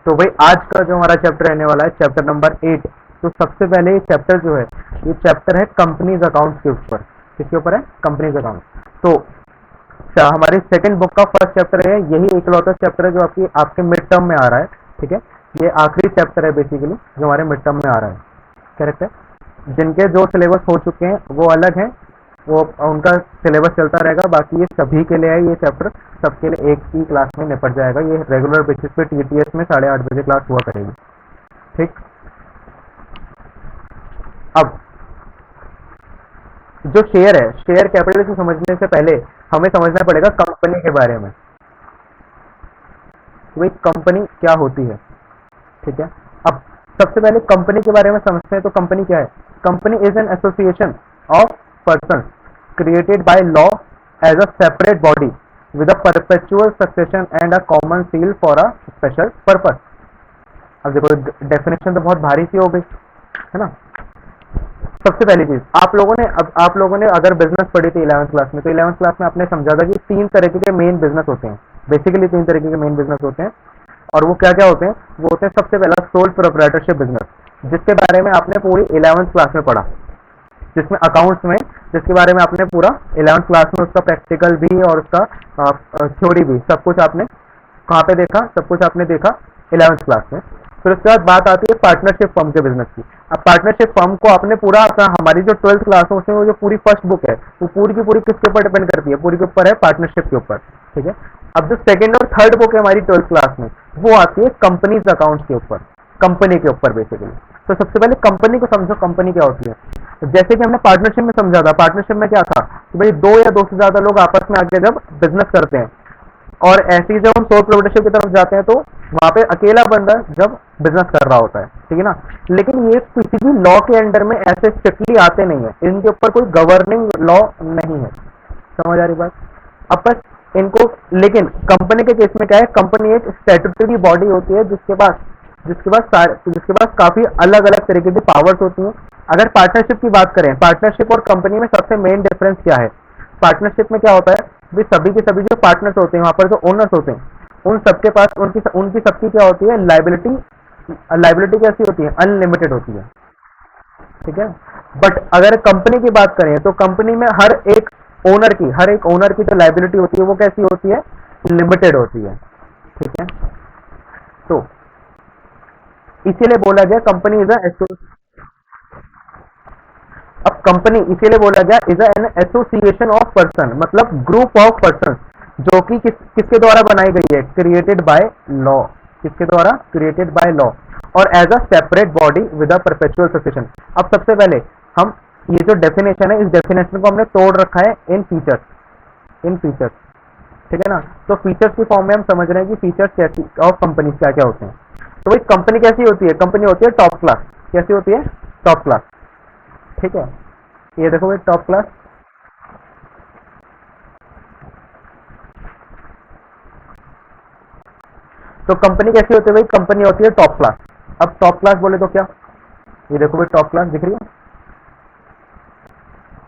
तो भाई आज का जो हमारा चैप्टर रहने वाला है चैप्टर नंबर 8। तो सबसे पहले ये चैप्टर जो है, ये चैप्टर है कंपनीज अकाउंट्स के ऊपर। किसके ऊपर है? Companies account. तो हमारी सेकंड बुक का फर्स्ट चैप्टर है, यही एकलौता चैप्टर है जो आपके मिड टर्म में आ रहा है। ठीक है, ये आखिरी चैप्टर है बेसिकली जो हमारे मिड टर्म में आ रहा है। करेक्ट है। जिनके जो सिलेबस हो चुके हैं वो अलग हैं, वो उनका सिलेबस चलता रहेगा। बाकी ये सभी के लिए है, ये चैप्टर सबके लिए एक ही क्लास में निपट जाएगा। ये रेगुलर बेसिस पे टीटीएस में 8:30 बजे क्लास हुआ करेगी। ठीक। अब जो शेयर है, शेयर कैपिटल को समझने से पहले हमें समझना पड़ेगा कंपनी के बारे में, कि भाई कंपनी क्या होती है। ठीक है। अब सबसे पहले कंपनी के बारे में समझते हैं। तो कंपनी क्या है? Company is an association of person created by law as a separate body with a perpetual succession and a common seal for a special purpose. अब देखो, डेफिनेशन तो बहुत भारी सी हो गई है ना। सबसे पहली चीज, आप लोगों ने अगर बिजनेस पढ़ी थी 11th क्लास में, तो 11th क्लास में आपने समझा था कि 3 तरीके के मेन बिजनेस होते हैं। बेसिकली 3 तरीके के मेन बिजनेस होते हैं। और वो क्या क्या होते हैं? वो होते हैं, सबसे पहला सोल प्रोप्राइटरशिप बिजनेस, जिसके बारे में आपने पूरी 11th क्लास में पढ़ा, जिसमें अकाउंट्स में, जिसके बारे में आपने पूरा 11th क्लास में उसका प्रैक्टिकल भी और उसका थ्योरी भी, सब कुछ आपने कहाँ पे देखा? सब कुछ आपने देखा 11th क्लास में। फिर उसके बाद बात आती है पार्टनरशिप फर्म के बिजनेस की। अब पार्टनरशिप फर्म को आपने पूरा अपना, हमारी जो 12th क्लास है उसमें वो जो पूरी फर्स्ट बुक है वो पूरी की पूरी किसके ऊपर डिपेंड करती है? पूरी के ऊपर है पार्टनरशिप के ऊपर। ठीक है। अब जो सेकंड और थर्ड बुक है हमारी 12th क्लास में, वो आती है कंपनीज अकाउंट्स के ऊपर, कंपनी के ऊपर बेसिकली। तो सबसे पहले कंपनी को समझो, कंपनी क्या होती है। तो जैसे कि हमने पार्टनरशिप में समझा था, पार्टनरशिप में क्या था कि भाई 2 या 2 से ज्यादा लोग आपस में आके जब बिजनेस करते हैं, और ऐसे ही जब हम सोल प्रोप्राइटरशिप की तरफ जाते हैं तो वहां पे अकेला बंदा जब बिजनेस कर रहा होता है। ठीक है ना। लेकिन ये किसी भी लॉ के अंडर में ऐसे स्ट्रिक्टली आते नहीं है, इनके ऊपर कोई गवर्निंग लॉ नहीं है। समझ आ रही बात? अब बस इनको, लेकिन कंपनी के केस में क्या है? कंपनी एक स्टैट्यूटरी बॉडी होती है जिसके पास काफी अलग अलग तरीके की पावर्स होती हैं। अगर पार्टनरशिप की बात करें, पार्टनरशिप और कंपनी में सबसे मेन डिफरेंस क्या है? पार्टनरशिप में क्या होता है? भी सभी के सभी जो पार्टनर्स होते हैं, वहां पर जो ओनर्स होते हैं, उन सबके पास उनकी उनकी सबकी क्या होती है? लाइबिलिटी। लाइबिलिटी कैसी होती है? अनलिमिटेड होती है। ठीक है। बट अगर कंपनी की बात करें तो कंपनी में हर एक ओनर की जो लाइबिलिटी होती है वो कैसी होती है? लिमिटेड होती है। ठीक है। तो इसीलिए बोला गया कंपनी इज अब कंपनी इसीलिए बोला गया is an association of person, मतलब ग्रुप ऑफ पर्सन, जो कि किसके द्वारा बनाई गई है? Created by law. किसके द्वारा? क्रिएटेड बाय लॉ, और as a separate body with a perpetual succession. अब सबसे पहले हम, ये जो डेफिनेशन है, इस डेफिनेशन को हमने तोड़ रखा है इन फीचर्स। इन फीचर्स। ठीक है ना। तो फीचर्स की फॉर्म में हम समझ रहे हैं कि फीचर्स कैसी ऑफ कंपनी क्या क्या होते हैं। तो भाई कंपनी कैसी होती है? कंपनी होती है टॉप क्लास। कैसी होती है? Top class. ठीक है। ये देखो भाई, टॉप क्लास। तो कंपनी कैसी होती है भाई? कंपनी होती है टॉप क्लास। अब टॉप क्लास बोले तो क्या? ये देखो भाई, टॉप क्लास दिख रही है।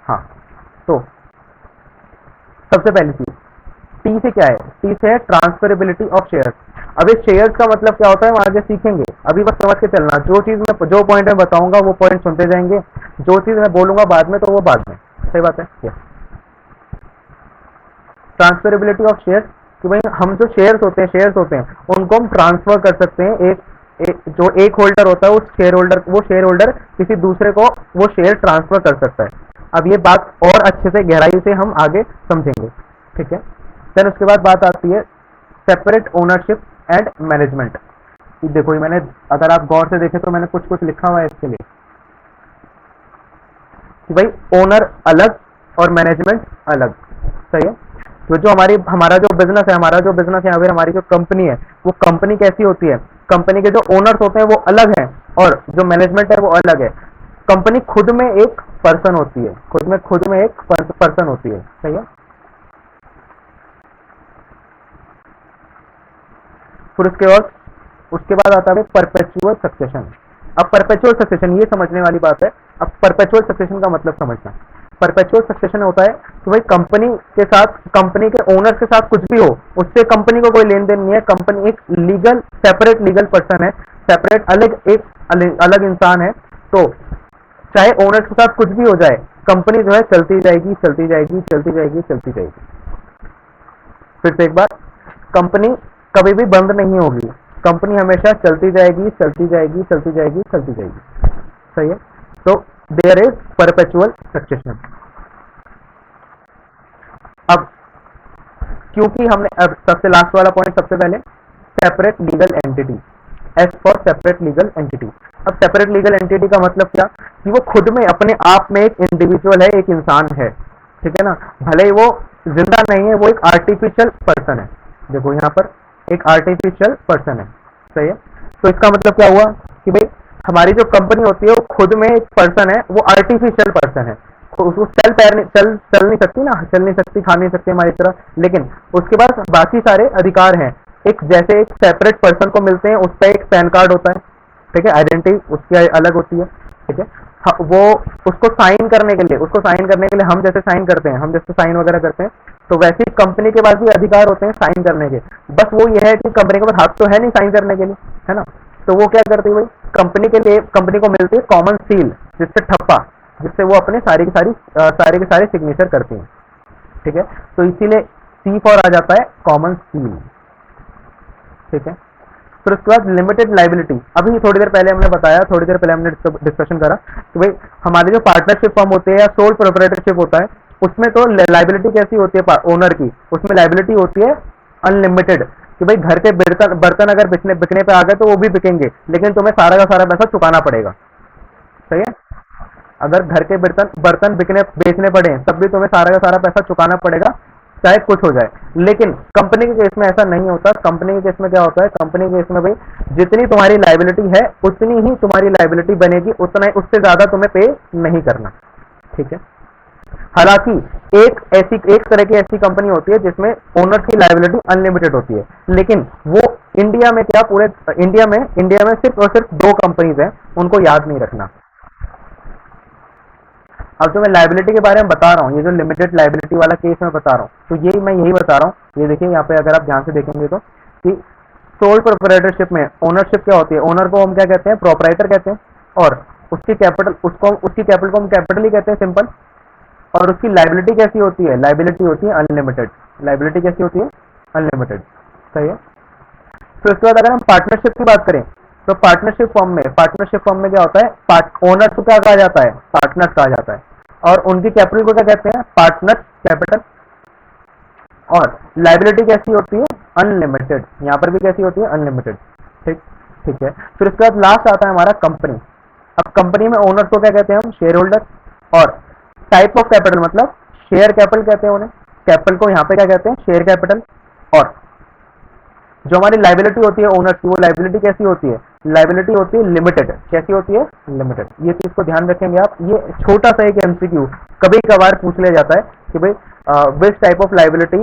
हाँ। तो सबसे पहली चीज, टी से क्या है? टी से है ट्रांसफरेबिलिटी ऑफ शेयर्स। अब इस शेयर्स का मतलब क्या होता है हम आगे सीखेंगे, अभी बस समझ के चलना। जो पॉइंट मैं बताऊंगा वो पॉइंट सुनते जाएंगे, जो चीज मैं बोलूंगा बाद में तो वो बाद में। सही बात है। ट्रांसफरेबिलिटी ऑफ शेयर्स, कि भाई हम जो शेयर्स होते हैं उनको हम ट्रांसफर कर सकते हैं। जो एक होल्डर होता है, वो शेयर होल्डर किसी दूसरे को वो शेयर ट्रांसफर कर सकता है। अब ये बात और अच्छे से गहराई से हम आगे समझेंगे। ठीक है। देन उसके बाद बात आती है सेपरेट ओनरशिप एंड मैनेजमेंट। देखो ये मैंने, अगर आप गौर से देखें तो मैंने कुछ कुछ लिखा हुआ है इसके लिए, कि भाई ओनर अलग और मैनेजमेंट अलग। सही है। तो जो हमारा जो बिजनेस है, या फिर हमारी जो कंपनी है, वो कंपनी कैसी होती है? कंपनी के जो ओनर्स होते हैं वो अलग हैं, और जो मैनेजमेंट है वो अलग है। कंपनी खुद में एक पर्सन होती है, खुद में एक पर्सन होती है। सही है। फिर उसके बाद आता है परपेचुअल सक्सेशन। अब परपेचुअल सक्सेशन, ये समझने वाली बात है। अब परपेचुअल सक्सेशन का मतलब समझना। परपेचुअल सक्सेशन होता है कि भाई कंपनी के साथ, कंपनी के ओनर के साथ कुछ भी हो, उससे कंपनी को कोई लेन देन नहीं है। कंपनी एक लीगल, सेपरेट लीगल पर्सन है, सेपरेट अलग एक अलग इंसान है। तो चाहे ओनर के साथ कुछ भी हो जाए, कंपनी जो है चलती जाएगी, चलती जाएगी, चलती जाएगी, चलती जाएगी। फिर से एक बार, कंपनी कभी भी बंद नहीं होगी, कंपनी हमेशा चलती जाएगी, चलती जाएगी, चलती जाएगी, चलती जाएगी। सही है। तो देयर इज परपेचुअल सक्सेशन। अब क्योंकि हमने, अब सबसे लास्ट वाला पॉइंट, सबसे पहले separate legal entity, S for separate legal entity. अब सेपरेट लीगल एंटिटी का मतलब क्या, कि वो खुद में अपने आप में एक इंडिविजुअल है, एक इंसान है, ठीक है ना। भले ही वो जिंदा नहीं है, वो एक आर्टिफिशियल पर्सन है। देखो यहाँ पर एक आर्टिफिशियल पर्सन है। सही है। तो इसका मतलब क्या हुआ कि भाई हमारी जो कंपनी होती है वो खुद में एक पर्सन है, वो आर्टिफिशियल पर्सन है। उसको चल नहीं सकती ना, चल नहीं सकती, खा नहीं सकती हमारी तरह, लेकिन उसके पास बाकी सारे अधिकार हैं। एक जैसे एक सेपरेट पर्सन को मिलते हैं, उस पर एक पैन कार्ड होता है, ठीक है, आइडेंटिटी उसकी अलग होती है, ठीक है। वो उसको साइन करने के लिए, हम जैसे साइन करते हैं, हम जैसे साइन वगैरह करते हैं, तो वैसे ही कंपनी के पास भी अधिकार होते हैं साइन करने के। बस वो ये है कि कंपनी के पास हाथ तो है नहीं साइन करने के लिए, है ना। तो वो क्या करती है भाई, कंपनी के लिए, कंपनी को मिलती है कॉमन सील, जिससे ठप्पा, जिससे वो अपने सारे के सारे सिग्नेचर करती हैं, ठीक है। तो इसीलिए सी फॉर आ जाता है कॉमन सील, ठीक है। फिर उसके बाद लिमिटेड लाइबिलिटी। अभी थोड़ी देर पहले हमने बताया, थोड़ी देर पहले हमने डिस्कशन करा कि भाई हमारी जो पार्टनरशिप फर्म होती है या सोल प्रोप्राइटरशिप होता है, उसमें तो लाइबिलिटी कैसी होती है ओनर की, उसमें लाइबिलिटी होती है अनलिमिटेड, कि भाई घर के बर्तन अगर बिकने पे आ गए तो वो भी बिकेंगे, लेकिन तुम्हें सारा का सारा पैसा चुकाना पड़ेगा। सही है। अगर घर के बर्तन बेचने पड़े तब भी तुम्हें सारा का सारा पैसा चुकाना पड़ेगा, चाहे कुछ हो जाए। लेकिन कंपनी के केस में ऐसा नहीं होता। कंपनी के केस में क्या होता है, कंपनी के केस में भाई जितनी तुम्हारी लाइबिलिटी है उतनी ही तुम्हारी लाइबिलिटी बनेगी, उतना ही, उससे ज्यादा तुम्हें पे नहीं करना, ठीक है। हालांकि एक तरह की ऐसी कंपनी होती है जिसमें ओनर की लाइबिलिटी अनलिमिटेड होती है, लेकिन वो इंडिया में क्या, पूरे इंडिया में सिर्फ और सिर्फ 2 कंपनीज हैं, उनको याद नहीं रखना। अब जो मैं लाइबिलिटी के बारे में बता रहा हूँ, ये जो लिमिटेड लाइबिलिटी वाला केस मैं बता रहा हूँ, तो यही बता रहा हूँ। ये देखिए यहाँ पे अगर आप ध्यान से देखेंगे तो, कि सोल प्रोप्राइटरशिप में ओनरशिप क्या होती है, ओनर को हम क्या कहते हैं, प्रोप्राइटर कहते हैं, और उसकी कैपिटल को हम कैपिटल ही कहते हैं, सिंपल। और उसकी लाइबिलिटी कैसी होती है, लाइबिलिटी होती है अनलिमिटेड। लाइबिलिटी कैसी होती है, अनलिमिटेड। सही है। तो इसके बाद अगर हम पार्टनरशिप की बात करें, तो पार्टनरशिप फॉर्म में क्या होता है, ओनर को क्या कहा जाता है, पार्टनर कहा जाता है, और उनकी कैपिटल को क्या कहते हैं, पार्टनर कैपिटल। और लाइबिलिटी कैसी होती है, अनलिमिटेड। यहाँ पर भी कैसी होती है, अनलिमिटेड। ठीक है। फिर उसके बाद लास्ट आता है हमारा कंपनी। अब कंपनी में ओनर को क्या कहते हैं हम, शेयर होल्डर। और टाइप ऑफ कैपिटल मतलब शेयर कैपिटल कहते हैं उन्हें, कैपिटल को यहाँ पे क्या कहते हैं, शेयर कैपिटल। और जो हमारी लाइबिलिटी होती है ओनर की, वो लाइबिलिटी कैसी होती है, लाइबिलिटी होती है लिमिटेड। कैसी होती है, लिमिटेड। ये चीज को ध्यान रखेंगे आप। ये छोटा सा एक एमसीक्यू कभी कभार पूछ लिया जाता है कि भाई which type of liability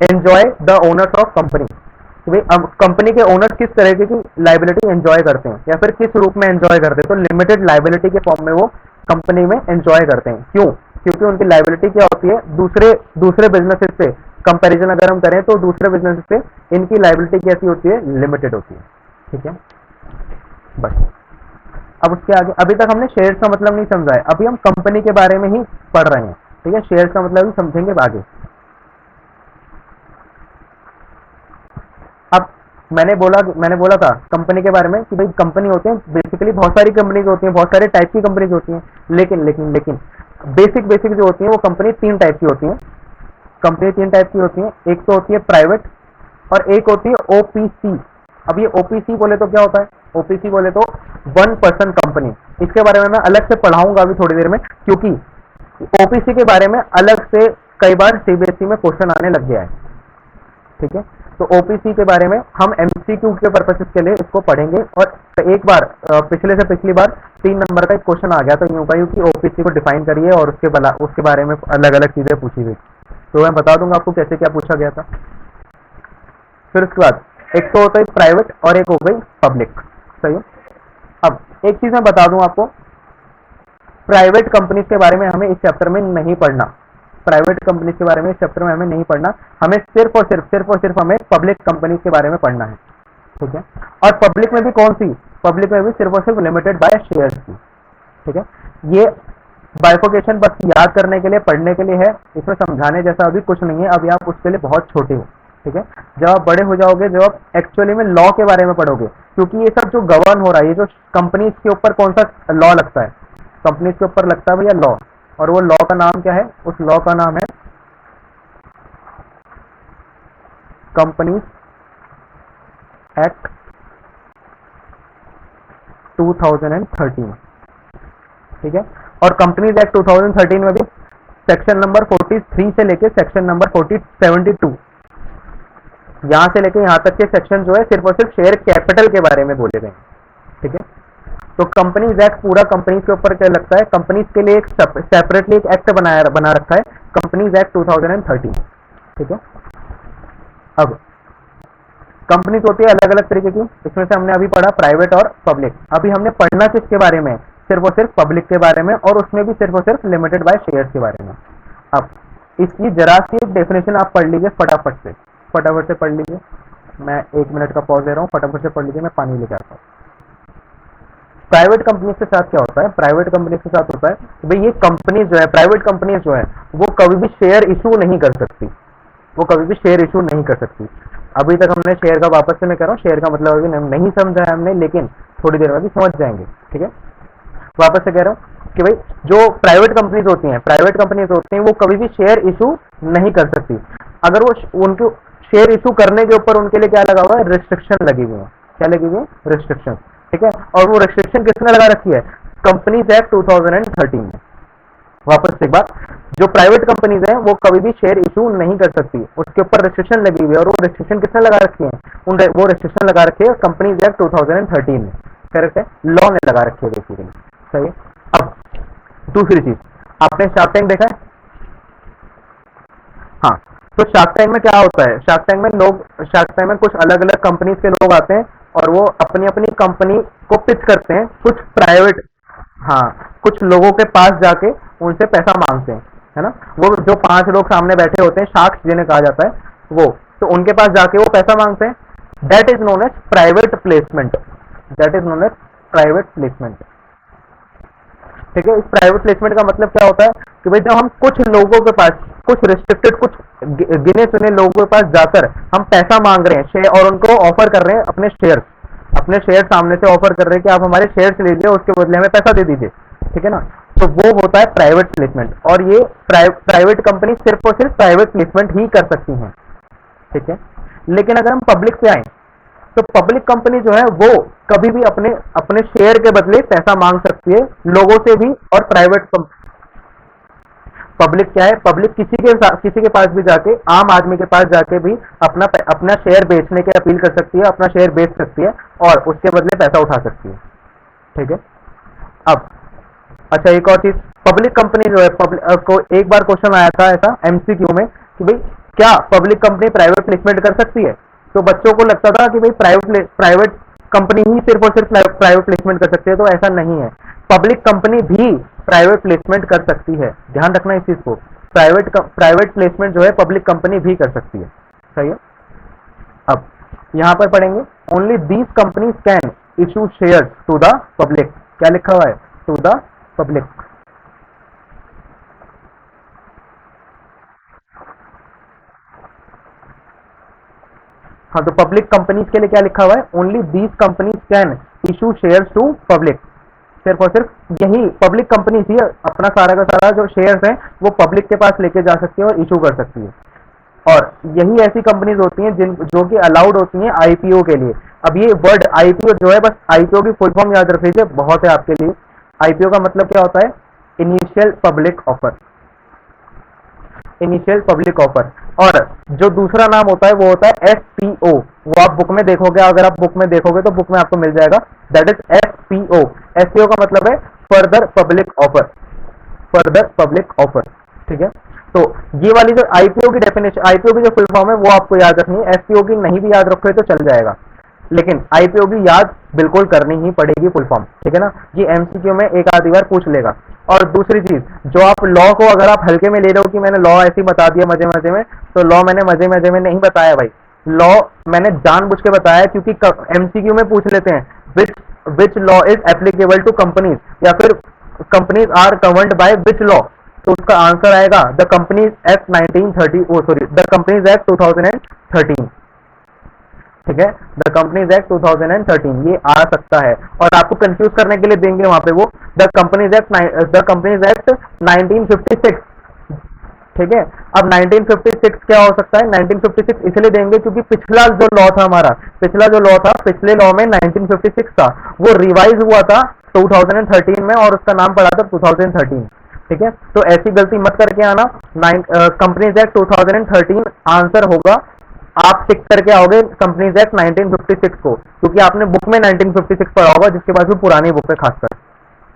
enjoy the owners of company, कि भाई अब कंपनी के ओनर किस तरीके की लाइबिलिटी एंजॉय करते हैं या फिर किस रूप में एंजॉय करते हैं। तो लिमिटेड लाइबिलिटी के फॉर्म में वो कंपनी में एंजॉय करते हैं। क्यों, क्योंकि उनकी लाइबिलिटी क्या होती है, दूसरे बिजनेसेस से कंपैरिजन अगर हम करें तो दूसरे बिजनेस से इनकी लाइबिलिटी कैसी होती है, लिमिटेड होती है। ठीक है, बस। अब उसके आगे, अभी तक हमने शेयर्स का मतलब नहीं समझा है, अभी हम कंपनी के बारे में ही पढ़ रहे हैं। ठीक है, शेयर्स का मतलब ही समझेंगे आगे। अब मैंने बोला था कंपनी के बारे में कि भाई कंपनी होते हैं, बेसिकली बहुत सारी कंपनीज होती हैं, बहुत सारे टाइप की कंपनीज होती हैं, लेकिन बेसिक जो होती है वो कंपनी 3 टाइप की होती है। कंपनी 3 टाइप की होती है। एक तो होती है प्राइवेट और एक होती है ओपीसी। अब ये ओपीसी बोले तो क्या होता है, ओपीसी बोले तो 1 पर्सन कंपनी। इसके बारे में मैं अलग से पढ़ाऊंगा अभी थोड़ी देर में, क्योंकि ओपीसी के बारे में अलग से कई बार सीबीएसई में क्वेश्चन आने लग गया है। ठीक है, तो ओपीसी के बारे में हम एमसीक्यू के पर्पसेस के लिए इसको पढ़ेंगे। और एक बार पिछली बार 3 नंबर का एक क्वेश्चन आ गया था यूं का यूं कि ओपीसी को डिफाइन करिए और उसके बारे में अलग अलग चीजें पूछी गई। तो मैं बता दूंगा आपको कैसे क्या पूछा गया था। फिर उसके बाद एक तो होता है प्राइवेट और एक हो गई पब्लिक। सही है। अब एक चीज मैं बता दूं आपको प्राइवेट कंपनीज के बारे में हमें इस चैप्टर में नहीं पढ़ना, प्राइवेट कंपनीज के बारे में इस चैप्टर में हमें नहीं पढ़ना, हमें सिर्फ और सिर्फ हमें पब्लिक कंपनीज के बारे में पढ़ना है, ठीक है। और पब्लिक में भी कौन सी, पब्लिक में भी सिर्फ और सिर्फ लिमिटेड बाय शेयर्स की, ठीक है। ये बाइफोकेशन बस याद करने के लिए, पढ़ने के लिए है, इसमें समझाने जैसा अभी कुछ नहीं है, अभी आप उसके लिए बहुत छोटे हो, ठीक है। जब आप बड़े हो जाओगे, जब आप एक्चुअली में लॉ के बारे में पढ़ोगे, क्योंकि ये सब जो गवर्न हो रहा है, ये जो कंपनीज के ऊपर कौन सा लॉ लगता है, कंपनीज के ऊपर लगता है भैया लॉ, और वो लॉ का नाम क्या है, उस लॉ का नाम है कंपनीज एक्ट 2013, ठीक है। और कंपनीज एक्ट 2013 में भी सेक्शन नंबर 43 से लेके सेक्शन नंबर 72, यहां से लेके यहां तक के सेक्शन जो है सिर्फ और सिर्फ शेयर कैपिटल के बारे में बोले गए हैं, ठीक है। तो कंपनीज एक्ट पूरा कंपनीज के ऊपर क्या लगता है, कंपनीज के लिए एक सेपरेटली एक एक्ट बना रखा है, कंपनीज एक्ट 2013, ठीक है। अब कंपनीज होती है अलग अलग तरीके की, इसमें से हमने अभी पढ़ा प्राइवेट और पब्लिक, अभी हमने पढ़ना किसके बारे में, सिर्फ और सिर्फ पब्लिक के बारे में, और उसमें भी सिर्फ और सिर्फ लिमिटेड बाय शेयर्स के बारे में। अब इसकी जरा सी एक डेफिनेशन आप पढ़ लीजिए फटाफट से पढ़ लीजिए, मैं 1 मिनट का पॉज दे रहा हूँ, फटाफट से पढ़ लीजिए, मैं पानी लेकर आता हूँ। प्राइवेट कंपनीज के साथ क्या होता है, प्राइवेट कंपनीज के साथ होता है कि भाई ये कंपनी जो है, प्राइवेट कंपनीज जो है वो कभी भी शेयर इशू नहीं कर सकती, वो कभी भी शेयर इशू नहीं कर सकती। अभी तक हमने शेयर का, वापस से मैं कह रहा हूँ, शेयर का मतलब अभी नहीं समझा है हमने, लेकिन थोड़ी देर में भी समझ जाएंगे, ठीक है। वापस से कह रहा हूँ कि भाई जो प्राइवेट कंपनीज होती हैं वो कभी भी शेयर इशू नहीं कर सकती। अगर वो उनको शेयर इशू करने के ऊपर उनके लिए क्या लगा हुआ है, रिस्ट्रिक्शन लगी हुई है, क्या लगी हुई है, रिस्ट्रिक्शन, ठीक है। और वो रिस्ट्रिक्शन किसने लगा रखी है, कंपनीज एक्ट 2013 में। वापस से एक बात, जो प्राइवेट कंपनीज हैं वो कभी भी शेयर इशू नहीं कर सकती, उसके ऊपर रिस्ट्रिक्शन लगी हुई है, और वो रिस्ट्रिक्शन किसने लगा रखी है, वो रिस्ट्रिक्शन लगा रखी है कंपनीज एक्ट 2013 में, करेक्ट है, लॉ ने लगा रखी है बेसिकली, सही है। अब दूसरी चीज, आपने शार्क टैंक देखा है, हाँ, तो शार्क टैंक में क्या होता है, शार्क टैंक में कुछ अलग अलग कंपनीज के लोग आते हैं और वो अपनी अपनी कंपनी को पिच करते हैं, कुछ प्राइवेट, हाँ, कुछ लोगों के पास जाके उनसे पैसा मांगते हैं, है ना। वो जो 5 लोग सामने बैठे होते हैं, शार्क्स जिन्हें कहा जाता है, वो तो उनके पास जाके वो पैसा मांगते हैं, that is known as private placement, ठीक है। इस प्राइवेट प्लेसमेंट का मतलब क्या होता है कि भाई जब हम कुछ लोगों के पास, कुछ रिस्ट्रिक्टेड, कुछ गिने चुने लोगों के पास जाकर हम पैसा मांग रहे हैं शेयर, और उनको ऑफर कर रहे हैं अपने शेयर सामने से ऑफर कर रहे हैं कि आप हमारे शेयर्स लीजिए, उसके बदले हमें पैसा दे दीजिए, ठीक है ना। तो वो होता है प्राइवेट प्लेसमेंट, और ये प्राइवेट कंपनी सिर्फ और सिर्फ प्राइवेट प्लेसमेंट ही कर सकती हैं, ठीक है। लेकिन अगर हम पब्लिक पे आए, तो पब्लिक कंपनी जो है वो कभी भी अपने शेयर के बदले पैसा मांग सकती है लोगों से भी, और पब्लिक क्या है, पब्लिक किसी के पास भी जाके, आम आदमी के पास जाके भी अपना शेयर बेचने की अपील कर सकती है, अपना शेयर बेच सकती है और उसके बदले पैसा उठा सकती है, ठीक है। अब अच्छा, एक और चीज, पब्लिक कंपनी जो है, को एक बार क्वेश्चन आया था ऐसा एमसीक्यू में कि भाई क्या पब्लिक कंपनी प्राइवेट प्लेसमेंट कर सकती है, तो बच्चों को लगता था कि भाई प्राइवेट कंपनी ही सिर्फ और सिर्फ प्राइवेट प्लेसमेंट कर सकती है, तो ऐसा नहीं है, पब्लिक कंपनी भी प्राइवेट प्लेसमेंट कर सकती है, ध्यान रखना इस चीज को, प्राइवेट प्लेसमेंट जो है पब्लिक कंपनी भी कर सकती है, सही है। अब यहां पर पढ़ेंगे, only these companies can issue shares to the public, क्या लिखा हुआ है, टू द पब्लिक। हाँ, तो पब्लिक कंपनीज के लिए क्या लिखा हुआ है, only these companies can issue shares to public, सिर्फ और सिर्फ यही पब्लिक कंपनीज ही अपना सारा का सारा जो शेयर्स है वो पब्लिक के पास लेके जा सकती है और इशू कर सकती है, और यही ऐसी कंपनीज होती हैं जो कि अलाउड होती हैं आईपीओ के लिए। अब ये वर्ड आईपीओ जो है, बस आईपीओ की फुल फॉर्म याद रख लीजिए, बहुत है आपके लिए। आईपीओ का मतलब क्या होता है, initial public offer, initial public offer. और जो दूसरा नाम होता है वो होता है एफपीओ, वो आप बुक में देखोगे, अगर आप बुक में देखोगे तो बुक में आपको मिल जाएगा, दैट इज एफपीओ। एफपीओ का मतलब है further public offer, further public offer, ठीक है। तो ये वाली जो आईपीओ की डेफिनेशन, आईपीओ की जो फुल फॉर्म है वो आपको याद रखनी है, एफपीओ की नहीं भी याद रखोगे तो चल जाएगा। लेकिन आईपीओ की याद बिल्कुल करनी ही पड़ेगी फुल फॉर्म, ठीक है ना। ये एमसीक्यू में एक आधी बार पूछ लेगा। और दूसरी चीज, जो आप लॉ को अगर आप हल्के में ले रहे हो कि मैंने लॉ ऐसे ही बता दिया मजे मजे में, तो लॉ मैंने मजे मजे में नहीं बताया भाई। लॉ मैंने जानबूझ के बताया क्योंकि एमसीक्यू में पूछ लेते हैं which which law is applicable to companies, या फिर companies are covered by which law. तो उसका आंसर आएगा the companies act 1930, oh sorry, the companies act 2013, ठीक है। द कंपनीज एक्ट 2013 ये आ सकता है, और आपको कंफ्यूज करने के लिए देंगे वहां पे वो द कंपनीज एक्ट 1956, ठीक है। अब 1956 क्या हो सकता है, 1956 इसलिए देंगे क्योंकि पिछला जो लॉ था हमारा, पिछला जो लॉ था, पिछले लॉ में 1956 था, वो रिवाइज हुआ था 2013 में, और उसका नाम पड़ा था 2013, ठीक है। तो ऐसी गलती मत करके आना। कंपनीज एक्ट 2013 आंसर होगा। आप टिक करके आओगे कंपनीज एक्ट 1956 को, क्योंकि आपने बुक में 1956 पढ़ा होगा, जिसके पास भी पुरानी बुक है खासकर,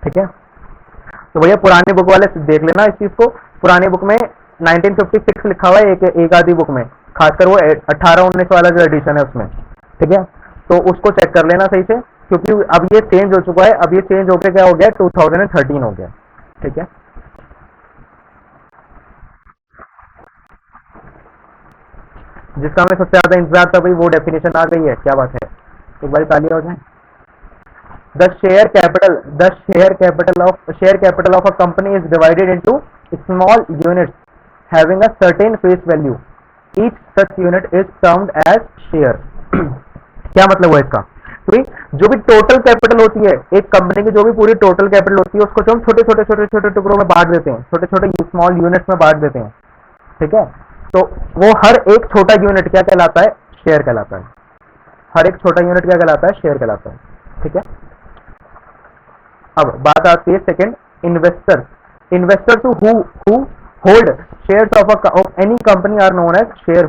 ठीक है। तो भैया पुरानी बुक वाले देख लेना इस चीज को, पुरानी बुक में 1956 लिखा हुआ है, एक आधी बुक में, खासकर वो 18-19 वाला जो एडिशन है उसमें, ठीक है। तो उसको चेक कर लेना सही से, क्योंकि अब ये चेंज हो चुका है, अब ये चेंज होकर क्या हो गया, 2013 हो गया, ठीक है। जिसका हमें सबसे ज्यादा इंतजार था भाई, वो डेफिनेशन आ गई है, क्या बात है, एक बार ताली हो जाए। The share capital of a company is divided into small units having a certain face value. Each such unit is termed as share. क्या मतलब हुआ इसका, तो जो भी टोटल कैपिटल होती है एक कंपनी की, जो भी पूरी टोटल कैपिटल होती है, उसको जो हम छोटे छोटे छोटे छोटे टुकड़ों में बांट देते हैं, छोटे छोटे स्मॉल यूनिट्स में बांट देते हैं, ठीक है। तो वो हर एक छोटा यूनिट क्या कहलाता है, शेयर कहलाता है। हर एक छोटा यूनिट क्या कहलाता है, शेयर कहलाता है, ठीक है। अब बात आती है second, investor to who hold shares of any company are known as share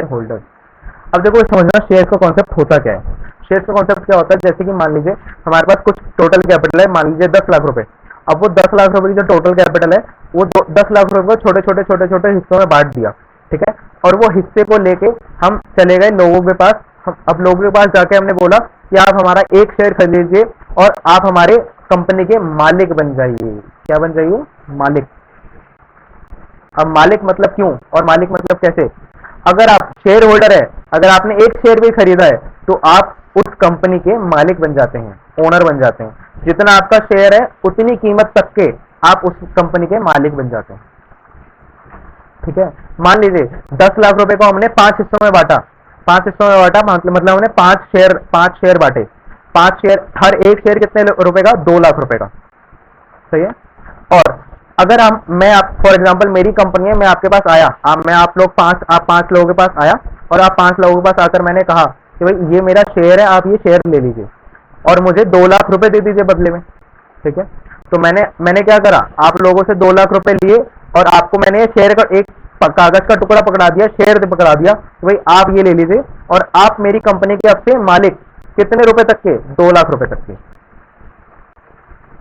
holders. अब देखो समझना शेयर का कॉन्सेप्ट होता क्या है। शेयर का कॉन्सेप्ट क्या होता है, जैसे कि मान लीजिए हमारे पास कुछ टोटल कैपिटल है, मान लीजिए 10 लाख रुपए। अब वो 10 लाख रुपए की जो टोटल कैपिटल है, वो 10 लाख रुपए को छोटे छोटे छोटे छोटे हिस्सों में बांट दिया, ठीक है। और वो हिस्से को लेके हम चले गए लोगों के पास। अब लोगों के पास जाके हमने बोला कि आप हमारा एक शेयर खरीद लीजिए और आप हमारे कंपनी के मालिक बन जाइए। क्या बन जाइए, मालिक। अब मालिक मतलब क्यों और मालिक मतलब कैसे, अगर आप शेयर होल्डर है, अगर आपने एक शेयर भी खरीदा है, तो आप उस कंपनी के मालिक बन जाते हैं, ओनर बन जाते हैं। जितना आपका शेयर है उतनी कीमत तक के आप उस कंपनी के मालिक बन जाते हैं, ठीक है। मान लीजिए 10 लाख रुपए को हमने 5 हिस्सों में बांटा, 5 हिस्सों में बांटा, मतलब हमने 5 शेयर बांटे। 5 शेयर, हर एक शेयर कितने रुपए का, 2 लाख रुपए का, सही है। और अगर हम, मैं आप फॉर एग्जांपल मेरी कंपनी है, मैं आपके पास आया, आप 5 लोगों के पास आया, और आप 5 लोगों के पास आकर मैंने कहा कि भाई ये मेरा शेयर है, आप ये शेयर ले लीजिए और मुझे 2 लाख रुपए दे दीजिए बदले में, ठीक है। तो मैंने क्या करा, आप लोगों से 2 लाख रुपए लिए, और आपको मैंने शेयर का एक कागज का टुकड़ा पकड़ा दिया, शेयर पकड़ा दिया कि भाई आप ये ले लीजिए, और आप मेरी कंपनी के अब से मालिक, कितने रुपए तक के, 2 लाख रुपए तक के,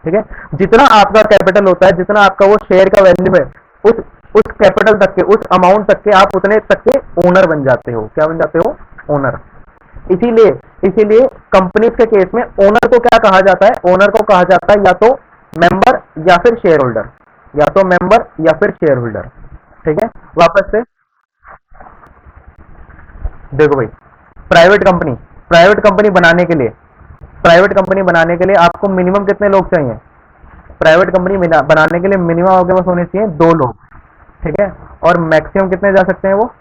ठीक है। जितना आपका कैपिटल होता है, जितना आपका वो शेयर का वैल्यू है, उस कैपिटल तक के, उस अमाउंट तक के आप उतने तक के ओनर बन जाते हो। क्या बन जाते हो, ओनर। इसीलिए कंपनीज के केस में ओनर को क्या कहा जाता है, ओनर को कहा जाता है या तो मेंबर या फिर शेयर होल्डर, या तो मेंबर या फिर शेयर होल्डर, ठीक है। वापस से देखो भाई, प्राइवेट कंपनी बनाने के लिए आपको मिनिमम कितने लोग चाहिए, प्राइवेट कंपनी बनाने के लिए मिनिमम आपके पास होने चाहिए 2 लोग, ठीक है। और मैक्सिमम कितने जा सकते हैं, वो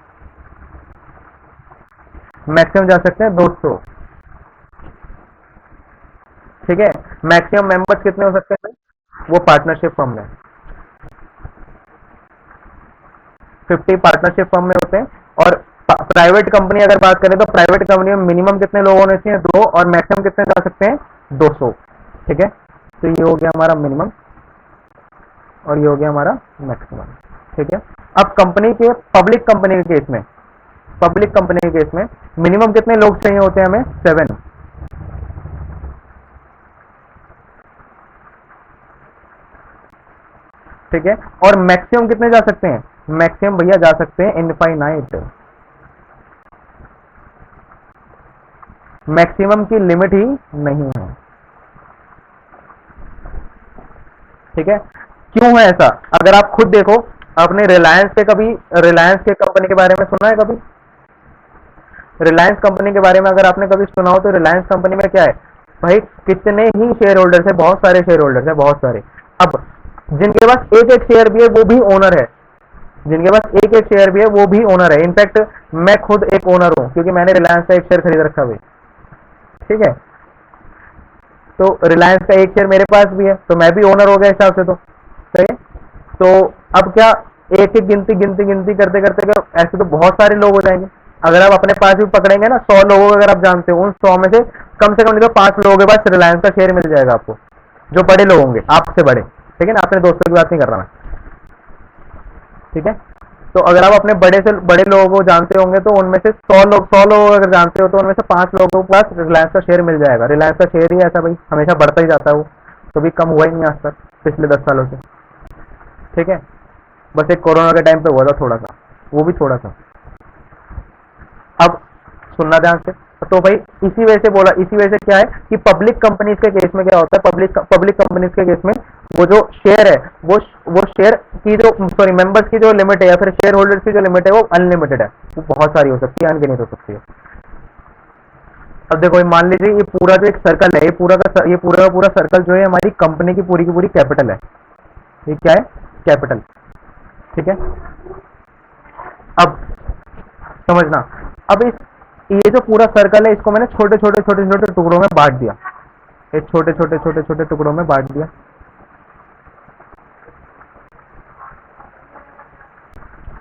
मैक्सिमम जा सकते हैं 200, ठीक है। मैक्सिमम मेंबर्स कितने हो सकते हैं, वो पार्टनरशिप फर्म में 50 पार्टनरशिप फर्म में होते हैं। और प्राइवेट कंपनी अगर बात करें तो प्राइवेट कंपनी में मिनिमम कितने लोग होने चाहिए, 2, और मैक्सिमम कितने जा सकते हैं, 200, ठीक है। तो ये हो गया हमारा मिनिमम और ये हो गया हमारा मैक्सिमम, ठीक है। अब पब्लिक कंपनी के केस में मिनिमम कितने लोग चाहिए होते हैं हमें, 7, ठीक है। और मैक्सिमम कितने जा सकते हैं, मैक्सिमम भैया जा सकते हैं इनफाइनाइट, मैक्सिमम की लिमिट ही नहीं है। ठीक है, क्यों है ऐसा? अगर आप खुद देखो, आपने रिलायंस के कंपनी के बारे में सुना है कभी? रिलायंस कंपनी के बारे में अगर आपने कभी सुना हो तो रिलायंस कंपनी में क्या है भाई, कितने ही शेयर होल्डर्स है, बहुत सारे शेयर होल्डर्स है, बहुत सारे। अब जिनके पास एक एक शेयर भी है वो भी ओनर है, जिनके पास एक एक शेयर भी है वो भी ओनर है। इनफैक्ट मैं खुद एक ओनर हूं, क्योंकि मैंने रिलायंस का एक शेयर खरीद रखा भाई। ठीक है, तो रिलायंस का एक शेयर मेरे पास भी है, तो मैं भी ओनर हो गया हिसाब से। तो सही है। तो अब क्या, एक एक गिनती गिनती गिनती करते करते ऐसे तो बहुत सारे लोग हो जाएंगे। अगर आप अपने पास भी पकड़ेंगे ना 100 लोगों को, अगर आप जानते हो, उन 100 में से कम से कम नहीं तो 5 लोगों के पास रिलायंस का शेयर मिल जाएगा आपको, जो बड़े लोग होंगे, आपसे बड़े। ठीक है ना, अपने दोस्तों की बात नहीं कर रहा मैं। ठीक है, तो अगर आप अपने बड़े से बड़े लोगों को जानते होंगे तो उनमें से 100 लोग अगर जानते हो तो उनमें से 5 लोगों के पास रिलायंस का शेयर मिल जाएगा। रिलायंस का शेयर ही ऐसा भाई, हमेशा बढ़ता ही जाता है, वो कभी कम हुआ ही नहीं आज तक पिछले 10 सालों से। ठीक है, बस एक कोरोना के टाइम पे हुआ था थोड़ा सा, वो भी थोड़ा सा। अब सुनना ध्यान से, तो भाई इसी वजह से बोला, इसी वजह से क्या है कि पब्लिक कंपनीज के केस में क्या होता है, पब्लिक कंपनीज के केस में वो जो शेयर है, वो शेयर की जो मेंबर्स की जो लिमिट है या फिर शेयर होल्डर्स की जो लिमिट है वो अनलिमिटेड है, वो बहुत सारी हो सकती है, अनगिनत हो सकती है। अब देखो, मान लीजिए ये पूरा जो एक सर्कल है, ये पूरा का पूरा सर्कल जो है हमारी कंपनी की पूरी कैपिटल है। ये क्या है? कैपिटल। ठीक है, अब समझना, अब ये जो पूरा सर्कल है इसको मैंने छोटे छोटे टुकड़ों में बांट दिया, ये छोटे टुकड़ों में बांट दिया।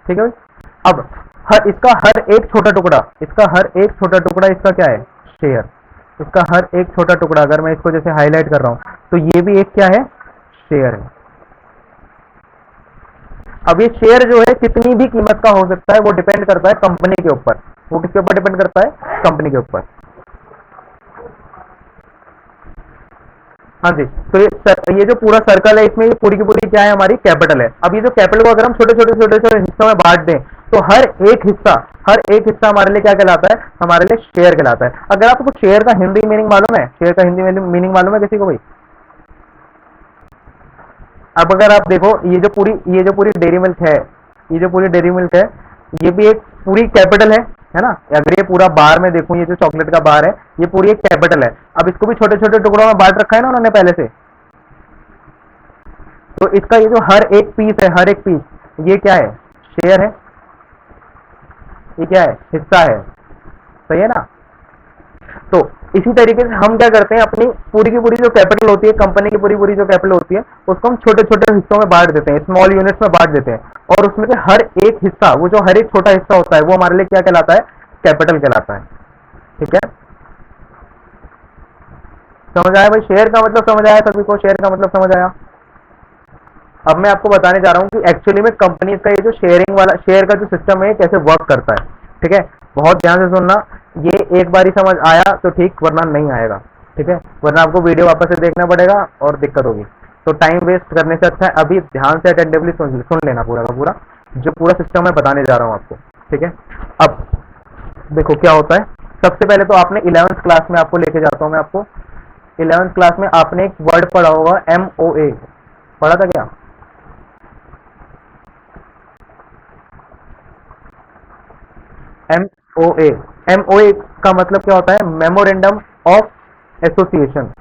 ठीक है भाई, अब इसका हर एक छोटा टुकड़ा इसका क्या है? शेयर। इसका हर एक छोटा टुकड़ा, अगर मैं इसको जैसे हाईलाइट कर रहा हूं तो ये भी एक क्या है? शेयर है। अब ये शेयर जो है कितनी भी कीमत का हो सकता है, वो डिपेंड करता है कंपनी के ऊपर। वो किसके ऊपर डिपेंड करता है? कंपनी के ऊपर। हाँ जी, तो ये जो पूरा सर्कल है इसमें ये पूरी की पूरी क्या है? हमारी कैपिटल है। अब ये जो कैपिटल को अगर हम छोटे छोटे हिस्सों में बांट दें तो हर एक हिस्सा हमारे लिए क्या कहलाता है? हमारे लिए शेयर कहलाता है। अगर आपको शेयर का हिंदी मीनिंग मालूम है? शेयर का हिंदी मीनिंग मालूम है किसी को भाई? अब अगर आप देखो, ये जो पूरी डेयरी मिल्क है, ये भी एक पूरी कैपिटल है ना? अगर ये पूरा बार में देखूं, ये जो चॉकलेट का बार है ये पूरी एक कैपिटल है। अब इसको भी छोटे छोटे टुकड़ों में बांट रखा है ना उन्होंने पहले से, तो इसका ये जो हर एक पीस ये क्या है? शेयर है। ये क्या है? हिस्सा है। सही है ना? तो इसी तरीके से हम क्या करते हैं, अपनी पूरी की पूरी जो कैपिटल होती है, कंपनी की पूरी जो कैपिटल होती है, उसको हम छोटे छोटे हिस्सों में बांट देते हैं, स्मॉल यूनिट्स में बांट देते हैं, और उसमें से हर एक हिस्सा, वो जो हर एक छोटा हिस्सा होता है, वो हमारे लिए क्या कहलाता है? कैपिटल कहलाता है। ठीक है, समझ आया भाई? शेयर का मतलब समझ आया सभी को? शेयर का मतलब समझ आया? अब मैं आपको बताने जा रहा हूँ कि एक्चुअली में कंपनी का ये जो शेयर का जो सिस्टम है कैसे वर्क करता है। ठीक है, बहुत ध्यान से सुनना, ये एक बार ही समझ आया तो ठीक, वरना नहीं आएगा। ठीक है, वरना आपको वीडियो वापस से देखना पड़ेगा और दिक्कत होगी। तो टाइम वेस्ट करने से अच्छा है अभी ध्यान से अटेंटिवली सुन लेना पूरा का पूरा, जो पूरा सिस्टम मैं बताने जा रहा हूँ आपको। ठीक है, अब देखो क्या होता है। सबसे पहले तो आपने 11th क्लास में, आपको लेके जाता हूँ मैं आपको, 11th क्लास में आपने एक वर्ड पढ़ा होगा, MOA। पढ़ा था क्या? MOA का मतलब क्या होता है? Memorandum of association.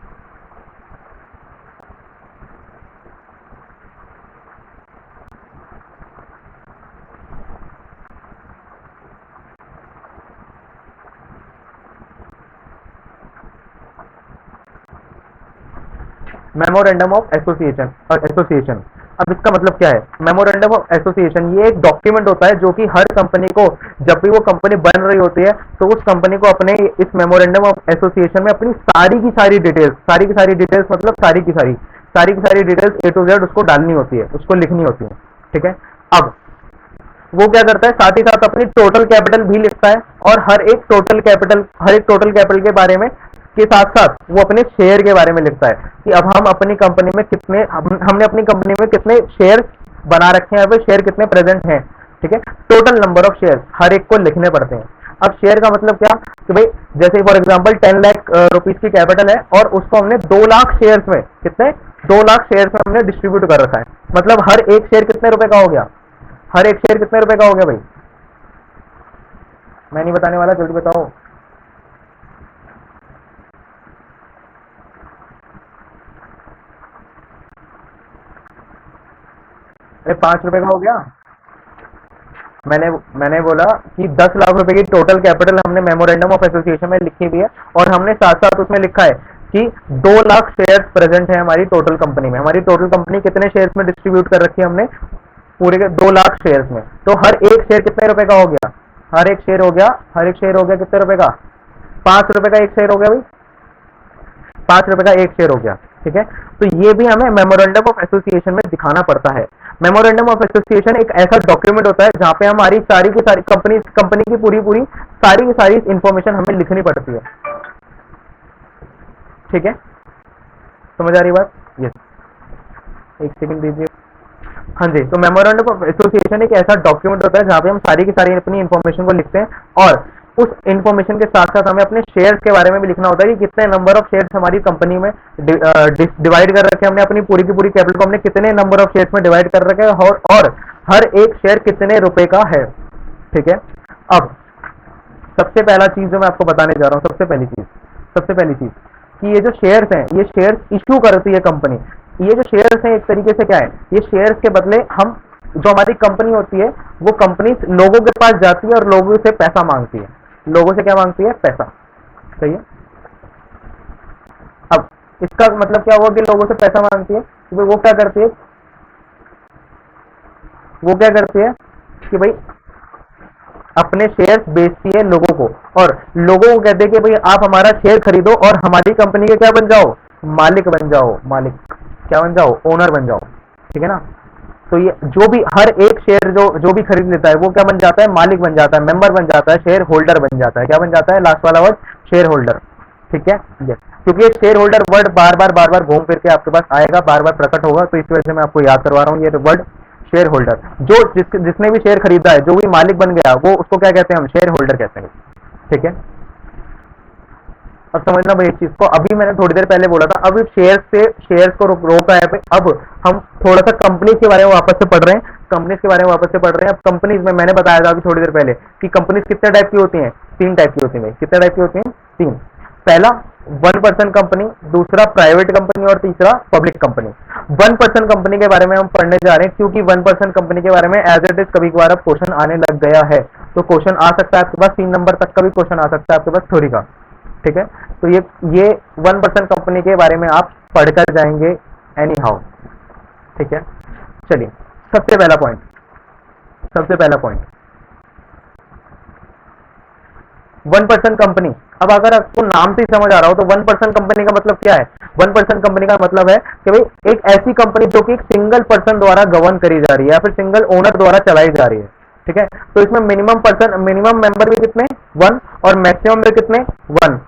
Memorandum of association, अब इसका मतलब क्या है? मेमोरेंडम ऑफ एसोसिएशन ये एक डॉक्यूमेंट होता है जो कि हर कंपनी को, जब भी वो कंपनी बन रही होती है तो उस कंपनी को अपने इस मेमोरेंडम ऑफ एसोसिएशन में अपनी सारी की सारी डिटेल्स मतलब सारी की सारी डिटेल्स A to Z उसको डालनी होती है, उसको लिखनी होती है। ठीक है, अब वो क्या करता है, साथ ही साथ अपनी टोटल कैपिटल भी लिखता है, और हर एक टोटल कैपिटल के बारे में के साथ साथ वो अपने शेयर के बारे में लिखता है कि अब हम अपनी कंपनी में हमने अपनी कंपनी में कितने शेयर बना रखे हैं, अब शेयर कितने प्रेजेंट हैं। ठीक है, टोटल नंबर ऑफ शेयर हर एक को लिखने पड़ते हैं। अब शेयर का मतलब क्या कि भाई जैसे फॉर एग्जांपल 10 लाख रुपीस की कैपिटल है और उसको हमने 2 लाख शेयर्स में, कितने, 2 लाख शेयर्स में हमने डिस्ट्रीब्यूट कर रखा है, मतलब हर एक शेयर कितने रुपए का हो गया, हर एक शेयर कितने रुपए का हो गया भाई, मैं नहीं बताने वाला, जल्दी बताओ। अरे 5 रुपए का हो गया। मैंने मैंने बोला कि 10 लाख रुपए की टोटल कैपिटल हमने मेमोरेंडम ऑफ एसोसिएशन में लिखी हुई है और हमने साथ साथ उसमें लिखा है कि 2 लाख शेयर्स प्रेजेंट है हमारी टोटल कंपनी में। हमारी टोटल कंपनी कितने शेयर्स में डिस्ट्रीब्यूट कर रखी है हमने, पूरे के 2 लाख शेयर्स में। तो हर एक शेयर कितने रुपए का हो गया, हर एक शेयर हो गया, हर एक शेयर हो गया कितने रुपए का, 5 रुपए का एक शेयर हो गया भाई, 5 रुपए का एक शेयर हो गया। ठीक है, तो ये भी हमें मेमोरेंडम ऑफ एसोसिएशन में दिखाना पड़ता है। मेमोरेंडम ऑफ एसोसिएशन एक ऐसा डॉक्यूमेंट होता है जहां पे हमारी सारी की सारी कंपनी की पूरी सारी की सारी इंफॉर्मेशन हमें लिखनी पड़ती है। ठीक है, समझ आ रही बात? यस, एक सेकंड दीजिए। हाँ जी, तो मेमोरेंडम ऑफ एसोसिएशन एक ऐसा डॉक्यूमेंट होता है जहां पे हम सारी की सारी अपनी इंफॉर्मेशन को लिखते हैं और उस इंफॉर्मेशन के साथ साथ हमें अपने शेयर्स के बारे में भी लिखना होता है कि कितने नंबर ऑफ शेयर्स हमारी कंपनी में डिवाइड कर रखे हैं हमने, अपनी पूरी की पूरी कैपिटल को हमने कितने नंबर ऑफ शेयर्स में डिवाइड कर रखे हैं और हर एक शेयर कितने रुपए का है। ठीक है, अब सबसे पहला चीज जो मैं आपको बताने जा रहा हूँ, सबसे पहली चीज कि ये जो शेयर्स हैं, ये शेयर्स इश्यू करती है कंपनी। ये जो शेयर्स हैं एक तरीके से क्या है, ये शेयर्स के बदले हम, जो हमारी कंपनी होती है वो कंपनी लोगों के पास जाती है और लोगों से पैसा मांगती है। लोगों से क्या मांगती है, पैसा। सही है, अब इसका मतलब क्या हुआ कि लोगों से पैसा मांगती है, तो वो क्या करती है, कि भाई अपने शेयर्स बेचती है लोगों को और लोगों को कहते हैं कि भाई आप हमारा शेयर खरीदो और हमारी कंपनी के क्या बन जाओ, मालिक बन जाओ, मालिक क्या बन जाओ, ओनर बन जाओ। ठीक है ना, तो ये जो भी हर एक शेयर जो भी खरीद लेता है वो क्या बन जाता है, मालिक बन जाता है, मेंबर बन जाता है, शेयर होल्डर बन जाता है। क्या बन जाता है, लास्ट वाला वर्ड शेयर होल्डर। ठीक है, क्योंकि ये शेयर होल्डर वर्ड बार बार घूम फिर के आपके पास आएगा, बार बार प्रकट होगा, तो इस वजह से मैं आपको याद करवा रहा हूँ ये वर्ड शेयर होल्डर। जो जिसने भी शेयर खरीदा है, जो भी मालिक बन गया, वो उसको क्या कहते हैं, हम शेयर होल्डर कहते हैं। ठीक है, अब समझना भाई इस चीज को, अभी मैंने थोड़ी देर पहले बोला था, अब शेयर्स को रोका है। अब हम थोड़ा सा कंपनी के बारे में वापस से पढ़ रहे हैं, अब कंपनीज में मैंने बताया था अभी थोड़ी देर पहले कि कंपनीज कितने टाइप की होती हैं, 3 टाइप की होती है। कितने टाइप की होती हैं, 3। पहला 1% कंपनी, दूसरा प्राइवेट कंपनी और तीसरा पब्लिक कंपनी। 1% कंपनी के बारे में हम पढ़ने जा रहे हैं क्योंकि 1% कंपनी के बारे में एज इट इज कभी कभार अब क्वेश्चन आने लग गया है, तो क्वेश्चन आ सकता है आपके पास, 3 नंबर तक का भी क्वेश्चन आ सकता है आपके पास थ्योरी का। ठीक है, तो ये 1% कंपनी के बारे में आप पढ़कर जाएंगे एनी हाउ। ठीक है, चलिए सबसे पहला पॉइंट 1% कंपनी। अब अगर आपको नाम से ही समझ आ रहा हो तो 1% कंपनी का मतलब क्या है, 1% कंपनी का मतलब है कि भाई एक ऐसी कंपनी जो कि एक सिंगल पर्सन द्वारा गवर्न करी जा रही है या फिर सिंगल ओनर द्वारा चलाई जा रही है। ठीक है, तो इसमें मिनिमम मेंबर भी कितने, 1 और मैक्सिमम भी कितने, 1।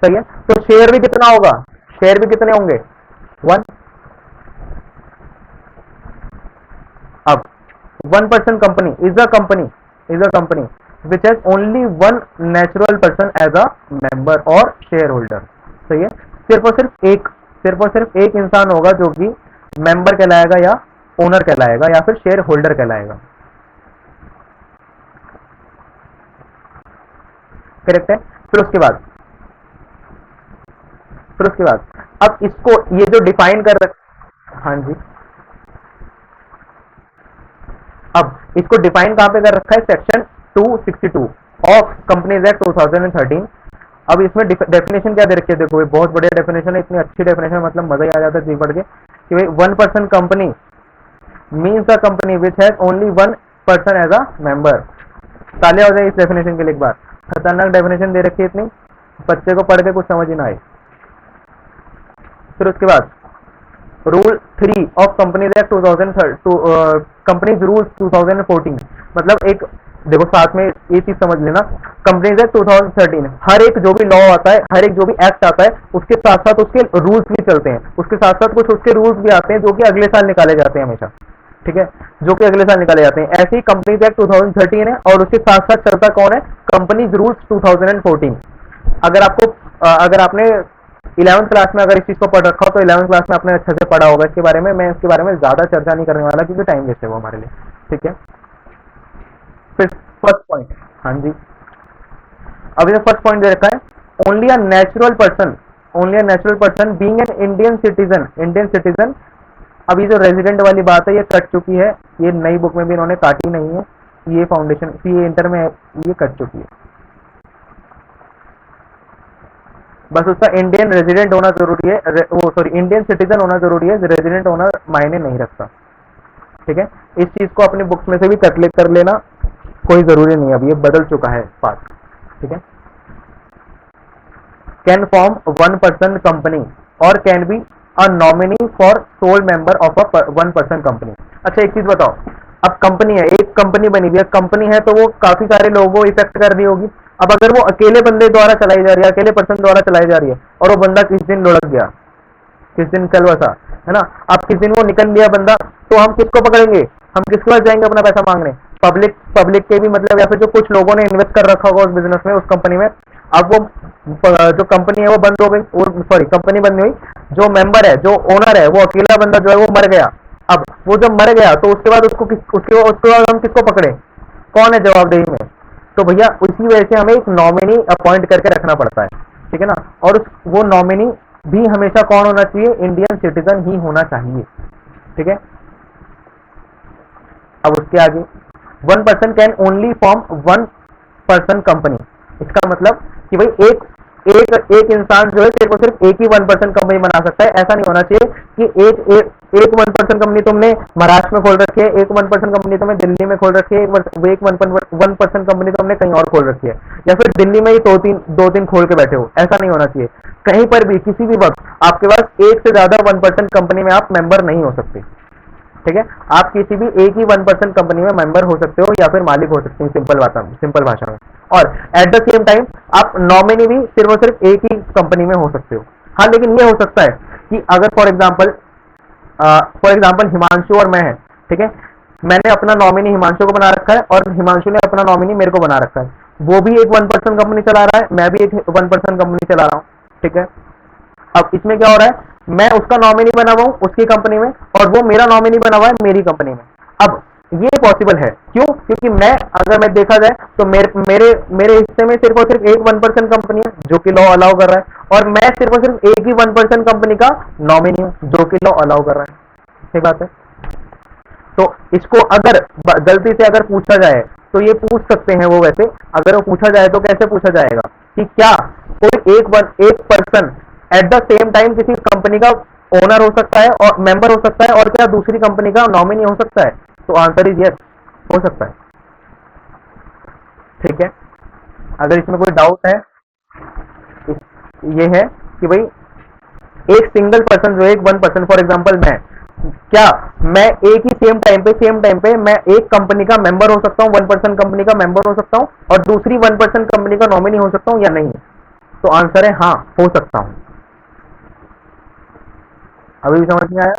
सही है, तो शेयर भी कितना होगा, शेयर भी कितने होंगे, 1। अब 1% company is a company which has only one natural person as a member और शेयर होल्डर। सही है, सिर्फ और सिर्फ एक इंसान होगा जो कि मेंबर कहलाएगा या ओनर कहलाएगा या फिर शेयर होल्डर कहलाएगा। करेक्ट है, फिर उसके बाद अब इसको ये जो डिफाइन कर रखा, हाँ जी, अब इसको डिफाइन कहां पे कर रखा है, सेक्शन 262 ऑफ कंपनीज एक्ट 2013। अब इसमें डेफिनेशन क्या दे रखी है, देखो ये बहुत बढ़िया डेफिनेशन है, इतनी अच्छी डेफिनेशन, मतलब मजा ही आ जाता है जी पढ़ के कि भाई 1% company means a company which has only 1 person as a member. तालियां हो जाए इस डेफिनेशन के लिए एक बार, खतरनाक डेफिनेशन दे रखी है इतनी, बच्चे को पढ़ के कुछ समझ ही ना आए। फिर उसके बाद rule 3 of companies act 2013, companies rules 2014, मतलब एक देखो साथ में ये चीज समझ लेना, कंपनीज एक्ट 2013 हर एक जो भी लॉ आता है, हर एक जो भी एक्ट आता है उसके साथ साथ उसके रूल्स भी चलते हैं, उसके साथ साथ कुछ उसके रूल्स भी आते हैं जो कि अगले साल निकाले जाते हैं हमेशा। ठीक है, जो कि अगले साल निकाले जाते हैं। ऐसे ही कंपनीज एक्ट 2013 है और उसके साथ साथ चलता कौन है, कंपनीज रूल्स 2014। अगर आपने 11th क्लास में अगर इस चीज को पढ़ रखा हो तो 11th क्लास में आपने अच्छे से पढ़ा होगा इसके बारे में। मैं इसके बारे में ज्यादा चर्चा नहीं करने वाला क्योंकि टाइम वेस्ट है वो हमारे लिए। ठीक है, फिर फर्स्ट पॉइंट, हाँ जी, अभी तो फर्स्ट पॉइंट दे रखा है, only a natural person being an Indian citizen. अब ये जो रेजिडेंट वाली बात है ये कट चुकी है, ये नई बुक में भी इन्होंने काटी नहीं है, ये फाउंडेशन ये इंटर में ये कट चुकी है। बस उसका इंडियन रेजिडेंट होना जरूरी है, वो सॉरी इंडियन सिटीजन होना जरूरी है, रेजिडेंट होना मायने नहीं रखता। ठीक है, इस चीज को अपनी बुक्स में से भी कट कर लेना, कोई जरूरी नहीं, अब ये बदल चुका है पार्ट। ठीक है, can form one person company और can be a nominee for sole member of a one person company. अच्छा एक चीज बताओ, अब कंपनी है, एक कंपनी बनी हुई है, कंपनी है तो वो काफी सारे लोगों को इफेक्ट कर रही होगी। अब अगर वो अकेले बंदे द्वारा चलाई जा रही है, अकेले पर्सन द्वारा चलाई जा रही है और वो बंदा किस दिन लुढ़क गया, किस दिन चल बसा, है ना, अब किस दिन वो निकल गया बंदा, तो हम किसको पकड़ेंगे, हम किसके पास जाएंगे अपना पैसा मांगने? पब्लिक के भी मतलब, या फिर जो कुछ लोगों ने इन्वेस्ट कर रखा होगा उस बिजनेस में, उस कंपनी में। अब वो जो कंपनी है वो बंद हो गई, सॉरी कंपनी बंद नहीं हुई, जो मेंबर है, जो ओनर है, वो अकेला बंदा जो है वो मर गया। अब वो जब मर गया तो उसके बाद उसके बाद हम किसको पकड़े, कौन है जवाबदेही में? तो भैया उसी वजह से हमें एक नॉमिनी अपॉइंट करके रखना पड़ता है। ठीक है ना, और वो नॉमिनी भी हमेशा कौन होना चाहिए? इंडियन सिटीजन ही होना चाहिए। ठीक है, अब उसके आगे, one person can only form one person company. इसका मतलब कि भाई एक इंसान जो है सिर्फ और सिर्फ एक ही वन पर्सन कंपनी बना सकता है। ऐसा नहीं होना चाहिए कि एक वन पर्सन कंपनी तुमने महाराष्ट्र में खोल रखी है, एक वन पर्सन कंपनी तुमने दिल्ली में खोल रखी है, एक वन पर्सन कंपनी तुमने कहीं और खोल रखी है, या फिर दिल्ली में ही दो तीन खोल के बैठे हो। ऐसा नहीं होना चाहिए। कहीं पर भी किसी भी वक्त आपके पास एक से ज्यादा वन पर्सन कंपनी में आप मेंबर नहीं हो सकते। ठीक है, आप किसी भी एक ही वन पर्सन कंपनी में मेंबर हो सकते हो या फिर मालिक हो सकते हैं, सिंपल भाषा में। और एट द सेम टाइम आप नॉमिनी भी सिर्फ और सिर्फ एक ही कंपनी में हो सकते हो। हाँ, लेकिन ये हो सकता है कि अगर फॉर एग्जाम्पल हिमांशु और मैं है, ठीक है, मैंने अपना नॉमिनी हिमांशु को बना रखा है और हिमांशु ने अपना नॉमिनी मेरे को बना रखा है। वो भी एक वन पर्सन कंपनी चला रहा है, मैं भी एक वन पर्सन कंपनी चला रहा हूँ। ठीक है, अब इसमें क्या हो रहा है, मैं उसका नॉमिनी बना हुआ हूं उसकी कंपनी में और वो मेरा नॉमिनी बना हुआ है मेरी कंपनी में। अब ये पॉसिबल है, क्यों? क्योंकि अगर मैं देखा जाए तो मेरे हिस्से में सिर्फ और सिर्फ एक वन पर्सन कंपनी है जो कि लॉ अलाउ कर रहा है, और मैं सिर्फ और सिर्फ एक ही वन पर्सन कंपनी का नॉमिनी हूं जो कि लॉ अलाउ कर रहा है। सही बात है। तो इसको अगर गलती से अगर पूछा जाए तो ये पूछ सकते हैं वो, वैसे अगर वो पूछा जाए तो कैसे पूछा जाएगा कि क्या कोई एक person at the same time किसी कंपनी का ओनर हो सकता है और मेंबर हो सकता है, और क्या दूसरी कंपनी का नॉमिनी हो सकता है? तो आंसर इज यस, हो सकता है। ठीक है, अगर इसमें कोई डाउट है ये है कि भाई एक सिंगल पर्सन जो एक वन पर्सन, फॉर एग्जांपल मैं एक ही सेम टाइम पे मैं एक कंपनी का मेंबर हो सकता हूं, वन पर्सन कंपनी का मेंबर हो सकता हूं और दूसरी वन पर्सन कंपनी का नॉमिनी हो सकता हूं या नहीं? तो आंसर है हाँ, हो सकता हूं। अभी भी समझ नहीं आया?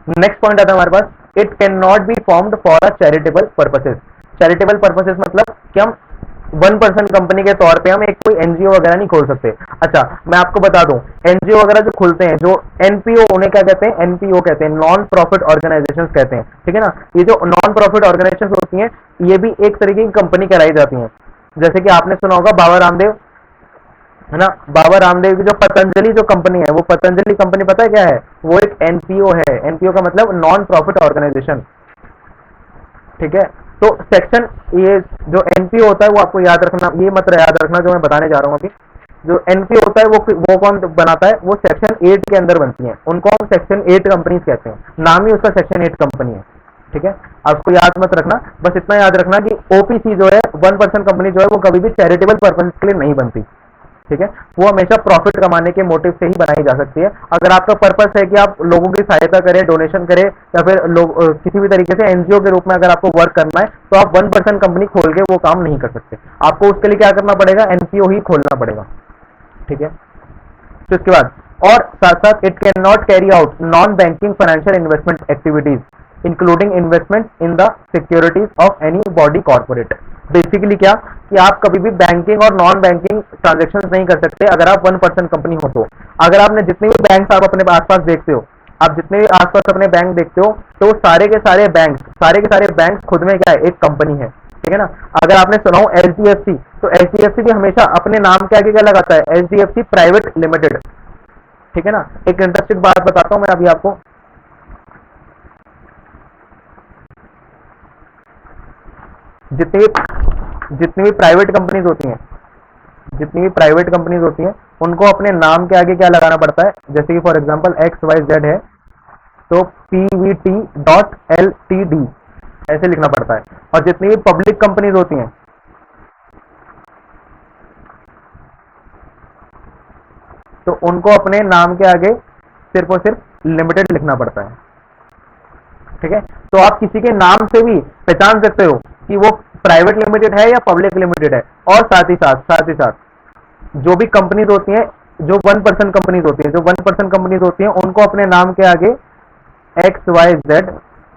नेक्स्ट पॉइंट आता है हमारे पास, it can not be formed for a charitable purposes. Charitable purposes मतलब कि हम वन पर्सन कंपनी के तौर पे हम एक कोई एनजीओ वगैरह नहीं खोल सकते। अच्छा, मैं आपको बता दूं, एनजीओ वगैरह जो खुलते हैं, जो एनपीओ, उन्हें क्या कहते हैं? एनपीओ कहते हैं, नॉन प्रॉफिट ऑर्गेनाइजेशंस कहते हैं। ठीक है ना, ये जो नॉन प्रॉफिट ऑर्गेनाइजेशंस होती हैं ये भी एक तरीके की कंपनी कहलाई जाती हैं। जैसे कि आपने सुना होगा बाबा रामदेव, है ना, बाबा रामदेव की जो पतंजलि जो कंपनी है, वो पतंजलि कंपनी पता है क्या है? वो एक एनपीओ है। एनपीओ का मतलब नॉन प्रॉफिट ऑर्गेनाइजेशन। ठीक है, तो सेक्शन, ये जो एनपीओ होता है वो आपको याद रखना, ये मत याद रखना जो मैं बताने जा रहा हूँ अभी। जो एनपीओ होता है वो कौन बनाता है? वो सेक्शन 8 के अंदर बनती है, उनको हम सेक्शन 8 कंपनीज कहते हैं, नाम ही उसका सेक्शन 8 कंपनी है। ठीक है, आपको याद मत रखना, बस इतना याद रखना कि ओपीसी जो है, वन पर्सन कंपनी जो है, वो कभी भी चैरिटेबल पर्पज के लिए नहीं बनती। ठीक है, वो हमेशा प्रॉफिट कमाने के मोटिव से ही बनाई जा सकती है। अगर आपका पर्पस है कि आप लोगों की सहायता करें, डोनेशन करें, या फिर किसी भी तरीके से एनजीओ के रूप में अगर आपको वर्क करना है, तो आप वन पर्सन कंपनी खोल के वो काम नहीं कर सकते। आपको उसके लिए क्या करना पड़ेगा? एनपीओ ही खोलना पड़ेगा। ठीक है, तो इसके बाद और साथ साथ it can not carry out non banking financial investment activities including investment in the securities of any body corporate. Basically क्या कि आप कभी भी बैंकिंग और नॉन बैंकिंग ट्रांजेक्शन नहीं कर सकते अगर आप 1% कंपनी हो तो। अगर आपने जितने भी बैंक आप अपने आसपास देखते हो, आप जितने भी आसपास अपने बैंक देखते हो, तो सारे के सारे बैंक खुद में क्या है, एक कंपनी है, ठीक है ना। अगर आपने सुना हो HDFC, तो HDFC भी हमेशा अपने नाम के आगे क्या लगाता है, HDFC प्राइवेट लिमिटेड, ठीक है ना। एक इंटरेस्टिंग बात बताता हूं मैं अभी आपको। जितनी जितनी भी प्राइवेट कंपनीज होती हैं, जितनी भी प्राइवेट कंपनीज होती हैं, उनको अपने नाम के आगे क्या लगाना पड़ता है, जैसे कि फॉर एग्जांपल XYZ है, तो PVT.LTD ऐसे लिखना पड़ता है। और जितनी भी पब्लिक कंपनीज होती हैं, तो उनको अपने नाम के आगे सिर्फ और सिर्फ लिमिटेड लिखना पड़ता है, ठीक है। तो आप किसी के नाम से भी पहचान सकते हो कि वो प्राइवेट लिमिटेड है या पब्लिक लिमिटेड है। और साथ ही साथ जो भी कंपनीज होती हैं, जो 1% कंपनीज होती हैं, उनको अपने नाम के आगे XYZ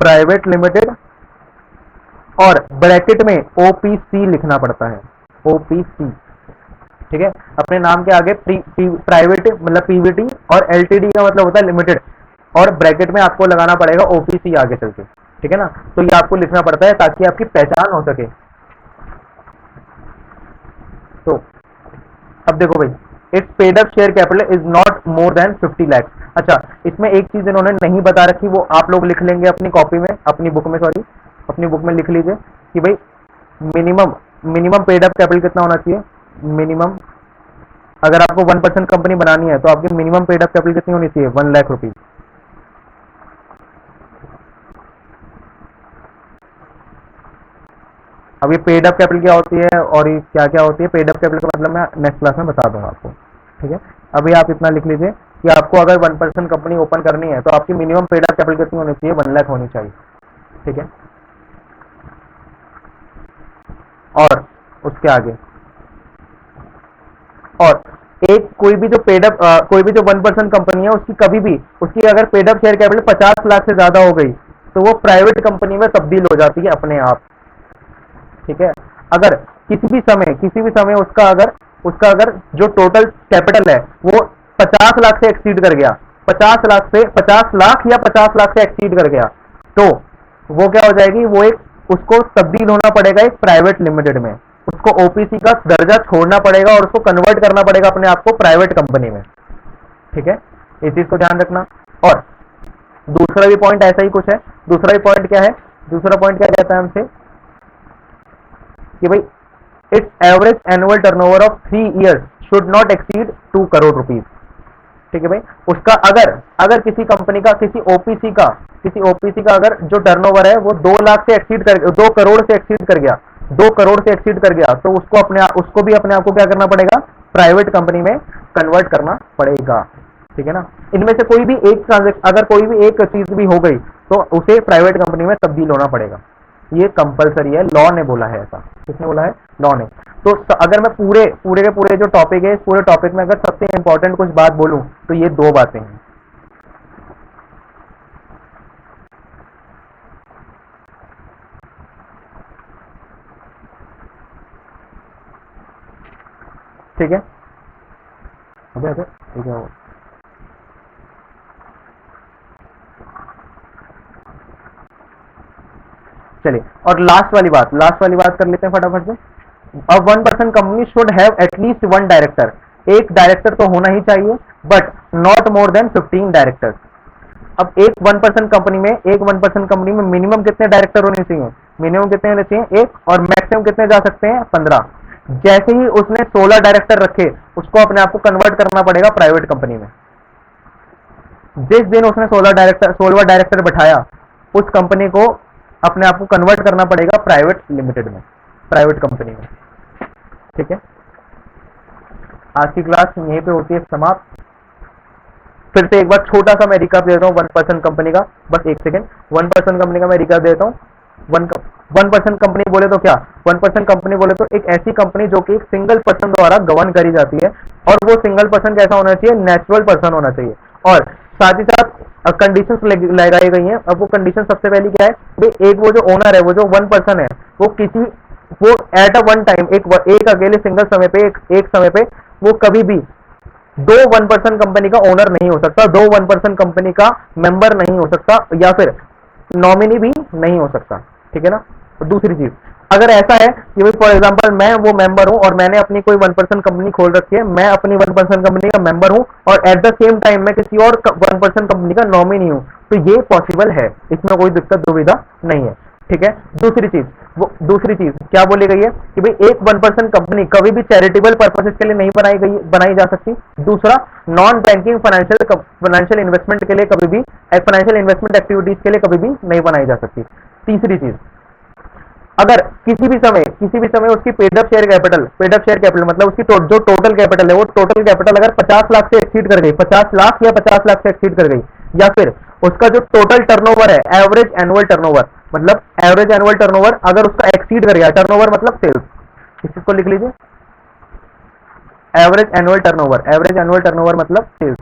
प्राइवेट लिमिटेड और ब्रैकेट में OPC लिखना पड़ता है, OPC, ठीक है। अपने नाम के आगे प्राइवेट मतलब PVT और LTD का मतलब होता है लिमिटेड, और ब्रैकेट में आपको लगाना पड़ेगा OPC आगे चल के, ठीक है ना। तो ये आपको लिखना पड़ता है ताकि आपकी पहचान हो सके। तो अब देखो भाई, it's paid up share capital is not more than 50 lakh. अच्छा, इसमें एक चीज इन्होंने नहीं बता रखी, वो आप लोग लिख लेंगे अपनी कॉपी में, अपनी बुक में, सॉरी अपनी बुक में लिख लीजिए कि भाई minimum minimum paid up capital कितना होना चाहिए। मिनिमम, अगर आपको 1% कंपनी बनानी है तो आपकी मिनिमम पेड अप कैपिटल कितनी होनी चाहिए, 1 लाख रुपीज। अब ये पेड अप कैपिटल क्या होती है और ये क्या क्या होती है, पेड अप कैपिटल का मतलब मैं नेक्स्ट क्लास में बता दूंगा आपको, ठीक है। अभी आप इतना लिख लीजिए कि आपको अगर 1% कंपनी ओपन करनी है तो आपकी मिनिमम पेड अप कैपिटल कितनी होनी चाहिए, 1 लाख होनी चाहिए, ठीक है। और उसके आगे, और एक कोई भी जो पेड अप कोई भी जो 1% कंपनी है, उसकी कभी भी उसकी अगर paid up share capital 50 lakh से ज्यादा हो गई तो वो प्राइवेट कंपनी में तब्दील हो जाती है अपने आप, ठीक है। अगर किसी भी समय उसका अगर जो टोटल कैपिटल है वो 50 लाख से एक्सीड कर गया, 50 लाख या 50 लाख से एक्सीड कर गया, तो वो क्या हो जाएगी, वो एक उसको तब्दील होना पड़ेगा एक प्राइवेट लिमिटेड में, उसको OPC का दर्जा छोड़ना पड़ेगा और उसको कन्वर्ट करना पड़ेगा अपने आप को प्राइवेट कंपनी में, ठीक है। इस चीज को ध्यान रखना। और दूसरा भी पॉइंट ऐसा ही कुछ है। दूसरा भी पॉइंट क्या है, दूसरा पॉइंट क्या कहता है हमसे कि भाई it's average annual turnover of 3 years should not exceed 2 crore rupees, ठीक है भाई। उसका अगर किसी कंपनी का किसी OPC का अगर जो टर्नओवर है वो 2 लाख से एक्सीड कर 2 करोड़ से एक्सीड कर गया, 2 करोड़ से एक्सीड कर गया, तो उसको भी अपने आप को क्या करना पड़ेगा, प्राइवेट कंपनी में कन्वर्ट करना पड़ेगा, ठीक है ना। इनमें से कोई भी एक ट्रांजेक्शन, अगर कोई भी एक चीज भी हो गई तो उसे प्राइवेट कंपनी में तब्दील होना पड़ेगा। ये कंपलसरी है, लॉ ने बोला है ऐसा। किसने बोला है, लॉ ने। तो अगर मैं पूरे के पूरे जो टॉपिक है, इस पूरे टॉपिक में अगर सबसे इंपॉर्टेंट कुछ बात बोलूं तो ये 2 बातें हैं। ठीक है, अबे अबे ठीक है। चलिए, और लास्ट वाली बात कर लेते हैं फटाफट से। अब 1% company should have at least 1 director, एक डायरेक्टर तो होना ही चाहिए, but not more than 15 directors. अब एक 1% कंपनी में मिनिमम कितने डायरेक्टर होने चाहिए, मिनिमम कितने होने चाहिए, 1, और मैक्सिमम कितने जा सकते हैं, 15। जैसे ही उसने 16 डायरेक्टर रखे, उसको अपने आप को कन्वर्ट करना पड़ेगा प्राइवेट कंपनी में। जिस दिन उसने 16वां डायरेक्टर बैठाया, उस कंपनी को अपने आप को कन्वर्ट करना पड़ेगा प्राइवेट लिमिटेड में, प्राइवेट कंपनी में, ठीक है। आज की क्लास यहीं पे होती है समाप्त। फिर से एक बार छोटा सा मैं रिकैप देता हूँ 1% कंपनी का, बस एक सेकेंड। 1% कंपनी का मैं रिकैप देता हूँ। 1% कंपनी बोले तो क्या, 1% कंपनी बोले तो एक ऐसी कंपनी जो कि एक सिंगल पर्सन द्वारा गवर्न करी जाती है, और वो सिंगल पर्सन कैसा होना चाहिए, नेचुरल पर्सन होना चाहिए, और साथ ही साथ कंडीशंस लगाई गई हैं। अब वो कंडीशन सबसे पहली क्या है भाई, एक वो जो ओनर है, वो जो 1% है, वो किसी वो एट अ वन टाइम एक अकेले सिंगल समय पे एक समय पे वो कभी भी दो 1% कंपनी का ओनर नहीं हो सकता, दो 1% कंपनी का मेंबर नहीं हो सकता, या फिर नॉमिनी भी नहीं हो सकता। ठीक है ना। तो दूसरी चीज, अगर ऐसा है कि भाई फॉर एग्जांपल मैं वो मेंबर हूं और मैंने अपनी कोई 1% कंपनी खोल रखी है, मैं अपनी 1% कंपनी का मेंबर हूं और एट द सेम टाइम मैं किसी और 1% कंपनी का नॉमिनी हूं, तो ये पॉसिबल है, इसमें कोई दिक्कत दुविधा नहीं है। ठीक है। दूसरी चीज क्या बोली गई है कि भाई एक 1% कंपनी कभी भी चैरिटेबल पर्पसेस के लिए नहीं बनाई जा सकती। दूसरा, नॉन बैंकिंग फाइनेंशियल इन्वेस्टमेंट के लिए कभी भी, फाइनेंशियल इन्वेस्टमेंट एक्टिविटीज के लिए कभी भी नहीं बनाई जा सकती। तीसरी चीज, अगर किसी भी समय उसकी पेड अप शेयर कैपिटल मतलब उसकी जो टोटल कैपिटल है, वो टोटल कैपिटल अगर 50 लाख से एक्सीड कर गई, 50 लाख या 50 लाख से एक्सीड कर गई, या फिर उसका जो टोटल टर्नओवर है, एवरेज एनुअल टर्नओवर मतलब एवरेज एनुअल टर्नओवर अगर उसका एक्सीड कर गया, टर्नओवर मतलब सेल्स, इस चीज को लिख लीजिए, एवरेज एनुअल टर्नओवर मतलब सेल्स।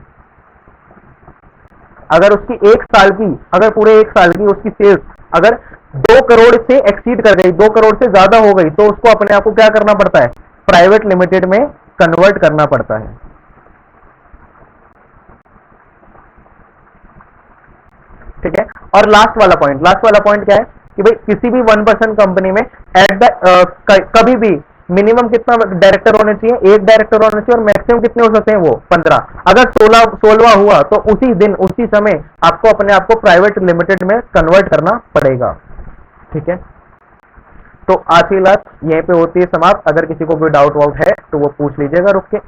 अगर उसकी अगर पूरे एक साल की उसकी सेल्स अगर 2 करोड़ से एक्सीड कर गई, 2 करोड़ से ज्यादा हो गई, तो उसको अपने आप को क्या करना पड़ता है, प्राइवेट लिमिटेड में कन्वर्ट करना पड़ता है। ठीक है। और लास्ट वाला पॉइंट क्या है कि भाई किसी भी 1% कंपनी में कभी भी मिनिमम कितना डायरेक्टर होने चाहिए, एक डायरेक्टर होना चाहिए, और मैक्सिमम कितने हो सकते हैं, वो 15। अगर 16वां हुआ तो उसी दिन उसी समय आपको अपने आप को प्राइवेट लिमिटेड में कन्वर्ट करना पड़ेगा। ठीक है। तो आज की क्लास यहीं पे होती है समाप्त। अगर किसी को कोई डाउट वाउट है तो वो पूछ लीजिएगा रुक के।